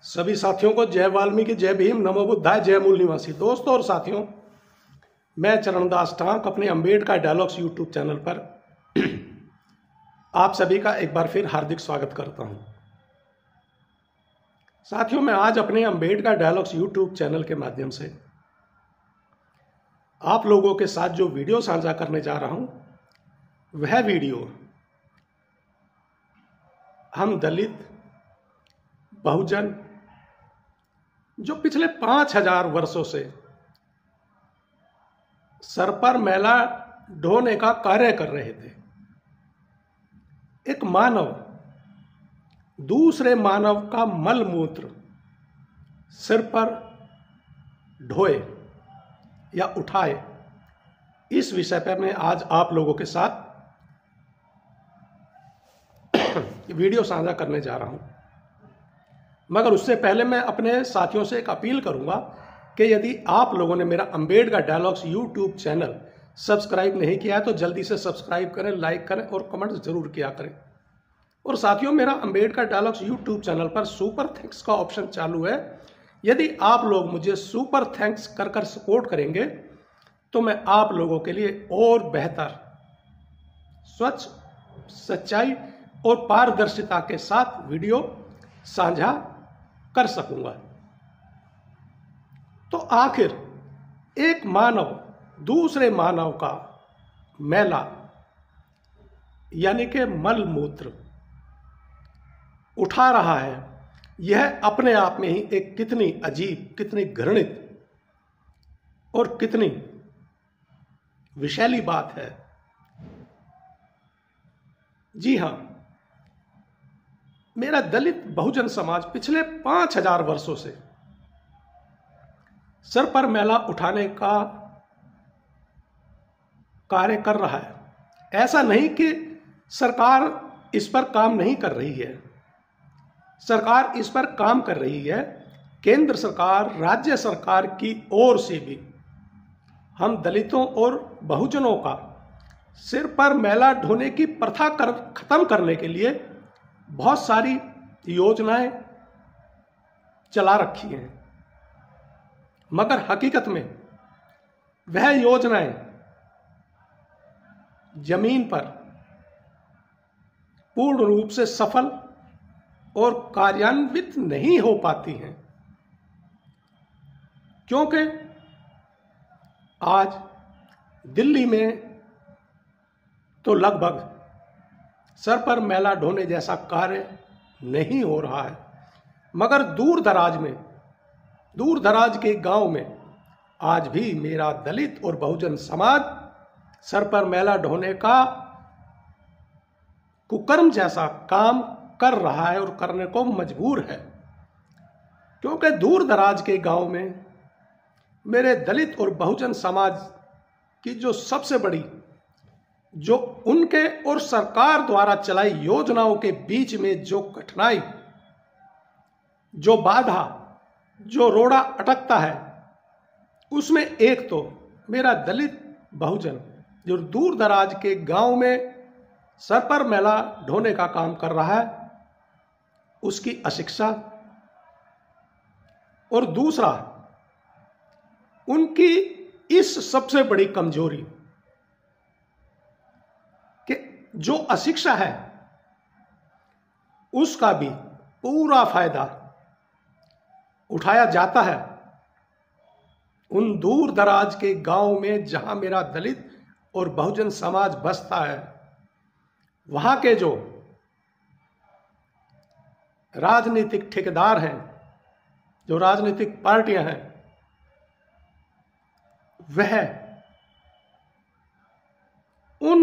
सभी साथियों को जय वाल्मीकि, जय भीम, नमो बुद्धाय, जय मूल निवासी। दोस्तों और साथियों, मैं चरणदास टांक अपने अंबेडकर डायलॉग्स यूट्यूब चैनल पर आप सभी का एक बार फिर हार्दिक स्वागत करता हूं। साथियों, मैं आज अपने अंबेडकर डायलॉग्स यूट्यूब चैनल के माध्यम से आप लोगों के साथ जो वीडियो साझा करने जा रहा हूं, वह वीडियो हम दलित, बहुजन, जो पिछले 5000 वर्षों से सर पर मैला ढोने का कार्य कर रहे थे। एक मानव दूसरे मानव का मल मूत्र सिर पर ढोए या उठाए, इस विषय पर मैं आज आप लोगों के साथ वीडियो साझा करने जा रहा हूं। मगर उससे पहले मैं अपने साथियों से एक अपील करूंगा कि यदि आप लोगों ने मेरा Ambedkar dialogues YouTube channel subscribe नहीं किया है तो जल्दी से सब्सक्राइब करें, लाइक करें और कमेंट जरूर किया करें। और साथियों, मेरा अंबेडकर डायलॉग्स यूट्यूब चैनल पर सुपर थैंक्स का ऑप्शन चालू है। यदि आप लोग मुझे सुपर थैंक्स कर कर सपोर्ट करेंगे तो मैं आप लोगों के लिए और बेहतर, स्वच्छ, सच्चाई और पारदर्शिता के साथ वीडियो साझा कर सकूंगा। तो आखिर एक मानव दूसरे मानव का मैला यानी कि मल मूत्र उठा रहा है, यह अपने आप में ही एक कितनी अजीब, कितनी घृणित और कितनी विषैली बात है। जी हां, मेरा दलित बहुजन समाज पिछले 5000 वर्षों से सर पर मैला उठाने का कार्य कर रहा है। ऐसा नहीं कि सरकार इस पर काम नहीं कर रही है, सरकार इस पर काम कर रही है। केंद्र सरकार, राज्य सरकार की ओर से भी हम दलितों और बहुजनों का सिर पर मैला ढोने की प्रथा खत्म करने के लिए बहुत सारी योजनाएं चला रखी हैं। मगर हकीकत में वह योजनाएं जमीन पर पूर्ण रूप से सफल और कार्यान्वित नहीं हो पाती हैं, क्योंकि आज दिल्ली में तो लगभग सर पर मैला ढोने जैसा कार्य नहीं हो रहा है। मगर दूर दराज के गांव में आज भी मेरा दलित और बहुजन समाज सर पर मैला ढोने का कुकर्म जैसा काम कर रहा है और करने को मजबूर है। क्योंकि दूर दराज के गांव में मेरे दलित और बहुजन समाज की जो सबसे बड़ी, जो उनके और सरकार द्वारा चलाई योजनाओं के बीच में जो कठिनाई, जो बाधा, जो रोड़ा अटकता है, उसमें एक तो मेरा दलित बहुजन जो दूर दराज के गांव में सर पर मैला ढोने का काम कर रहा है, उसकी अशिक्षा, और दूसरा उनकी इस सबसे बड़ी कमजोरी कि जो अशिक्षा है उसका भी पूरा फायदा उठाया जाता है उन दूर दराज के गांव में जहां मेरा दलित और बहुजन समाज बसता है। वहां के जो राजनीतिक ठेकेदार हैं, जो राजनीतिक पार्टियां हैं, वह उन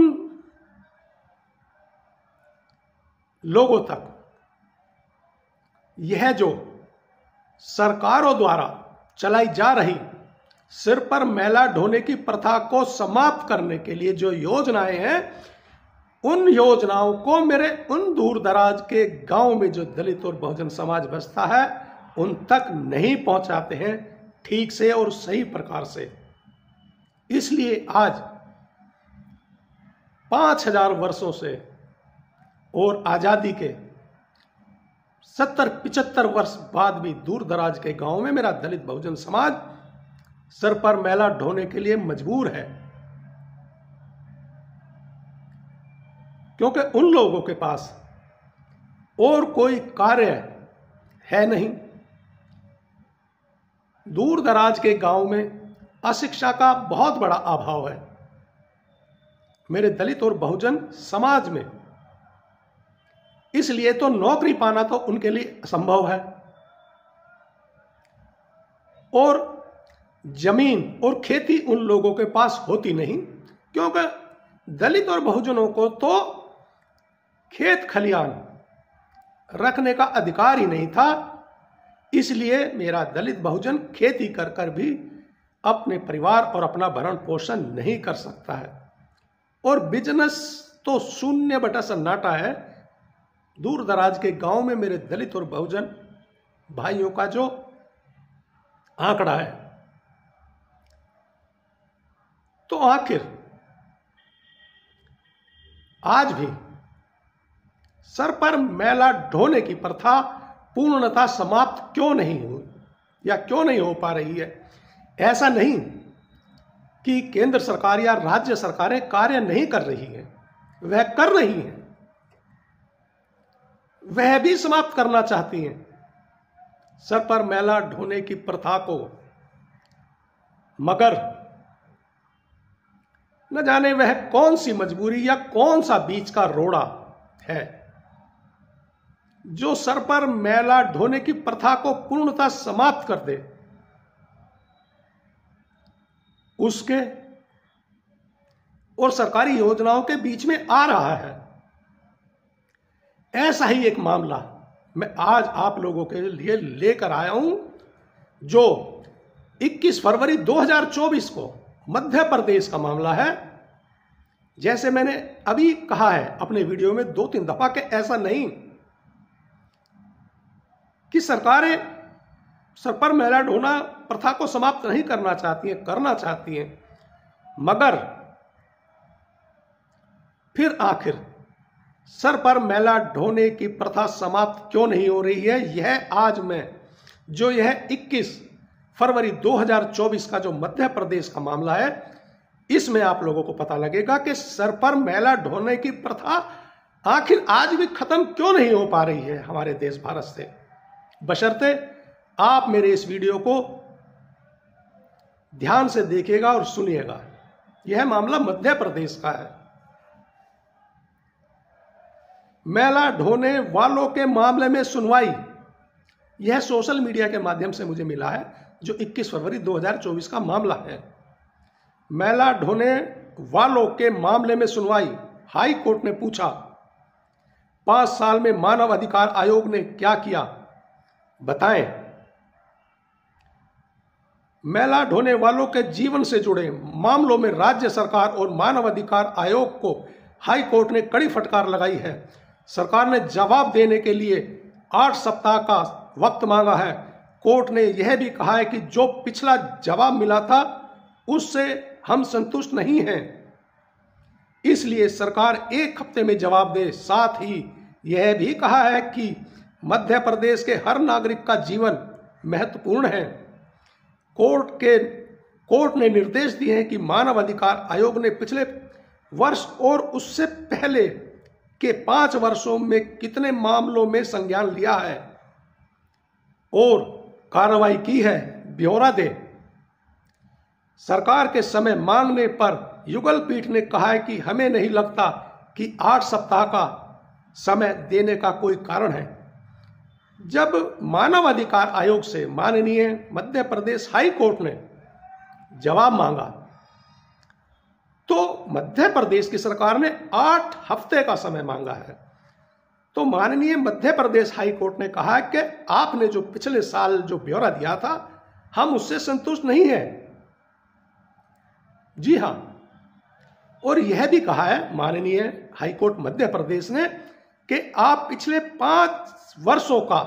लोगों तक यह जो सरकारों द्वारा चलाई जा रही सिर पर मैला ढोने की प्रथा को समाप्त करने के लिए जो योजनाएं हैं, उन योजनाओं को मेरे उन दूर दराज के गांव में जो दलित और बहुजन समाज बसता है उन तक नहीं पहुंचाते हैं ठीक से और सही प्रकार से। इसलिए आज 5000 वर्षों से और आजादी के 70-75 वर्ष बाद भी दूर दराज के गांव में मेरा दलित बहुजन समाज सर पर मैला ढोने के लिए मजबूर है, क्योंकि उन लोगों के पास और कोई कार्य है नहीं। दूर दराज के गांव में अशिक्षा का बहुत बड़ा अभाव है मेरे दलित और बहुजन समाज में, इसलिए तो नौकरी पाना तो उनके लिए असंभव है। और जमीन और खेती उन लोगों के पास होती नहीं, क्योंकि दलित और बहुजनों को तो खेत खलियान रखने का अधिकार ही नहीं था। इसलिए मेरा दलित बहुजन खेती कर कर भी अपने परिवार और अपना भरण पोषण नहीं कर सकता है, और बिजनेस तो शून्य बटा सन्नाटा है। दूर दराज के गांव में मेरे दलित और बहुजन भाइयों का जो आंकड़ा है, तो आखिर आज भी सर पर मैला ढोने की प्रथा पूर्णतः समाप्त क्यों नहीं हुई या क्यों नहीं हो पा रही है? ऐसा नहीं कि केंद्र सरकार या राज्य सरकारें कार्य नहीं कर रही हैं, वह कर रही हैं, वह भी समाप्त करना चाहती हैं सर पर मैला ढोने की प्रथा को, मगर न जाने वह कौन सी मजबूरी या कौन सा बीच का रोड़ा है जो सर पर मैला ढोने की प्रथा को पूर्णतः समाप्त कर दे। उसके और सरकारी योजनाओं के बीच में आ रहा है। ऐसा ही एक मामला मैं आज आप लोगों के लिए लेकर आया हूं, जो 21 फरवरी 2024 को मध्य प्रदेश का मामला है। जैसे मैंने अभी कहा है अपने वीडियो में 2-3 दफा कि ऐसा नहीं कि सरकारें सर पर मैला ढोना प्रथा को समाप्त नहीं करना चाहती हैं, करना चाहती हैं, मगर फिर आखिर सर पर मैला ढोने की प्रथा समाप्त क्यों नहीं हो रही है? यह आज मैं जो यह 21 फरवरी 2024 का जो मध्य प्रदेश का मामला है, इसमें आप लोगों को पता लगेगा कि सर पर मैला ढोने की प्रथा आखिर आज भी खत्म क्यों नहीं हो पा रही है हमारे देश भारत से। बशर्ते आप मेरे इस वीडियो को ध्यान से देखिएगा और सुनिएगा। यह मामला मध्य प्रदेश का है। मैला ढोने वालों के मामले में सुनवाई, यह सोशल मीडिया के माध्यम से मुझे मिला है, जो 21 फरवरी 2024 का मामला है। मैला ढोने वालों के मामले में सुनवाई, हाई कोर्ट ने पूछा 5 साल में मानव अधिकार आयोग ने क्या किया, बताएं। मैला ढोने वालों के जीवन से जुड़े मामलों में राज्य सरकार और मानव अधिकार आयोग को हाई कोर्ट ने कड़ी फटकार लगाई है। सरकार ने जवाब देने के लिए 8 सप्ताह का वक्त मांगा है। कोर्ट ने यह भी कहा है कि जो पिछला जवाब मिला था उससे हम संतुष्ट नहीं हैं, इसलिए सरकार 1 हफ्ते में जवाब दे। साथ ही यह भी कहा है कि मध्य प्रदेश के हर नागरिक का जीवन महत्वपूर्ण है। कोर्ट ने निर्देश दिए हैं कि मानव अधिकार आयोग ने पिछले वर्ष और उससे पहले के 5 वर्षों में कितने मामलों में संज्ञान लिया है और कार्रवाई की है, ब्यौरा दे। सरकार के समय मांगने पर युगल पीठ ने कहा है कि हमें नहीं लगता कि 8 सप्ताह का समय देने का कोई कारण है। जब मानव अधिकार आयोग से माननीय मध्य प्रदेश हाई कोर्ट ने जवाब मांगा, तो मध्य प्रदेश की सरकार ने 8 हफ्ते का समय मांगा है। तो माननीय मध्य प्रदेश हाई कोर्ट ने कहा कि आपने जो पिछले साल जो ब्यौरा दिया था, हम उससे संतुष्ट नहीं हैं। जी हां, और यह भी कहा है माननीय हाई कोर्ट मध्य प्रदेश ने कि आप पिछले 5 वर्षों का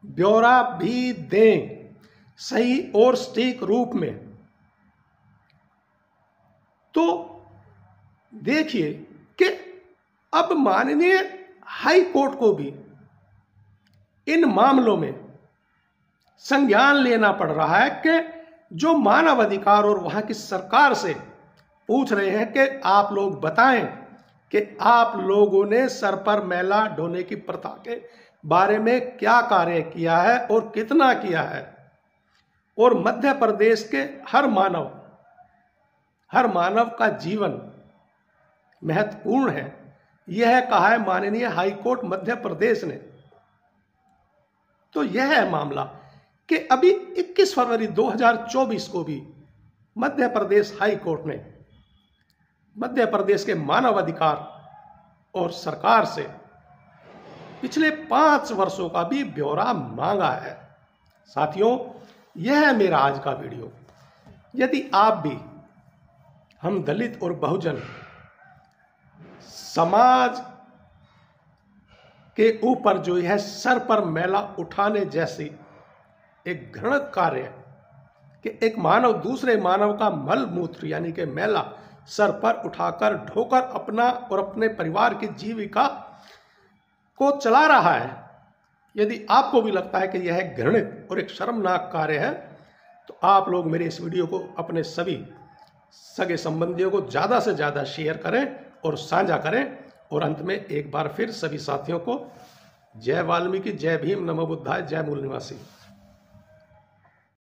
ब्यौरा भी दें सही और सटीक रूप में। तो देखिए कि अब माननीय हाई कोर्ट को भी इन मामलों में संज्ञान लेना पड़ रहा है कि जो मानव अधिकार और वहां की सरकार से पूछ रहे हैं कि आप लोग बताएं कि आप लोगों ने सर पर मैला ढोने की प्रथा के बारे में क्या कार्य किया है और कितना किया है। और मध्य प्रदेश के हर मानव का जीवन महत्वपूर्ण है, यह कहा है माननीय हाईकोर्ट मध्य प्रदेश ने। तो यह है मामला कि अभी 21 फरवरी 2024 को भी मध्य प्रदेश हाईकोर्ट ने मध्य प्रदेश के मानव अधिकार और सरकार से पिछले 5 वर्षों का भी ब्यौरा मांगा है। साथियों, यह है मेरा आज का वीडियो। यदि आप भी हम दलित और बहुजन समाज के ऊपर जो यह सर पर मैला उठाने जैसी एक घृणित कार्य है कि एक मानव दूसरे मानव का मल मूत्र यानी कि मैला सर पर उठाकर ढोकर अपना और अपने परिवार की जीविका को चला रहा है, यदि आपको भी लगता है कि यह घृणित और एक शर्मनाक कार्य है, तो आप लोग मेरे इस वीडियो को अपने सभी सगे संबंधियों को ज़्यादा से ज़्यादा शेयर करें और साझा करें। और अंत में एक बार फिर सभी साथियों को जय वाल्मीकि, जय भीम, नमो बुद्धाय, जय मूल निवासी।